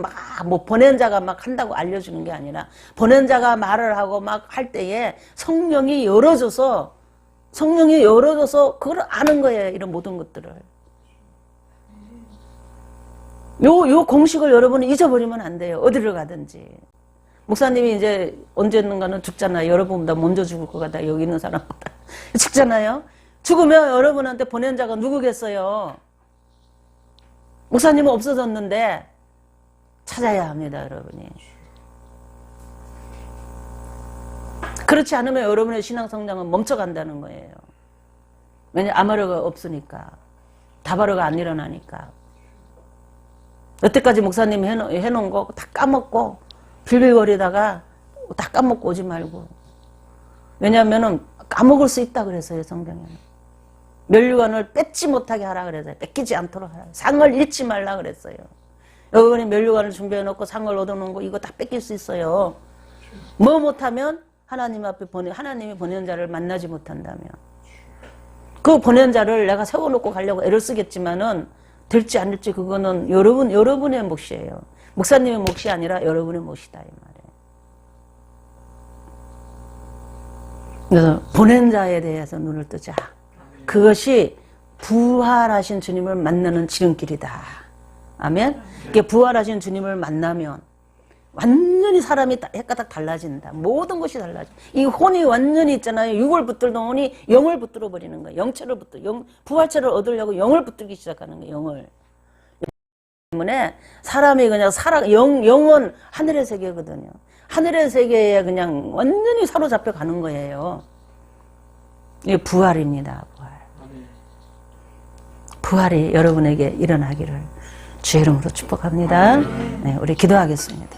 뭐 보낸 자가 막 한다고 알려주는 게 아니라 보낸 자가 말을 하고 막 할 때에 성령이 열어줘서 그걸 아는 거예요. 이런 모든 것들을. 요 공식을 여러분은 잊어버리면 안 돼요. 어디를 가든지. 목사님이 이제 언젠가는 죽잖아요. 여러분보다 먼저 죽을 것 같다. 여기 있는 사람보다. 죽잖아요. 죽으면 여러분한테 보낸 자가 누구겠어요? 목사님은 없어졌는데 찾아야 합니다, 여러분이. 그렇지 않으면 여러분의 신앙 성장은 멈춰간다는 거예요. 왜냐, 아마르가 없으니까. 다바르가 안 일어나니까. 여태까지 목사님이 해놓은 거 다 까먹고 빌빌거리다가 다 까먹고 오지 말고. 왜냐하면 까먹을 수 있다 그랬어요, 성경에는. 면류관을 뺏지 못하게 하라 그랬어요. 뺏기지 않도록 하라. 상을 잃지 말라 그랬어요. 여러분이 면류관을 준비해 놓고 상을 얻어놓은 거 이거 다 뺏길 수 있어요. 뭐 못하면 하나님 앞에 하나님이 보낸 자를 만나지 못한다면 그 보낸 자를 내가 세워놓고 가려고 애를 쓰겠지만은 될지 안 될지 그거는 여러분의 몫이에요. 목사님의 몫이 아니라 여러분의 몫이다 이 말이에요. 그래서 보낸 자에 대해서 눈을 뜨자. 그것이 부활하신 주님을 만나는 지름길이다. 아멘. 이게 부활하신 주님을 만나면 완전히 사람이 헷가닥 달라진다. 모든 것이 달라져. 이 혼이 완전히 있잖아요. 육을 붙들던 혼이 영을 붙들어 버리는 거예요. 영체를 부활체를 얻으려고 영을 붙들기 시작하는 거예요. 영을. 때문에 사람이 그냥 영은 하늘의 세계거든요. 하늘의 세계에 그냥 완전히 사로잡혀 가는 거예요. 이게 부활입니다. 부활이 여러분에게 일어나기를 주의 이름으로 축복합니다. 네, 우리 기도하겠습니다.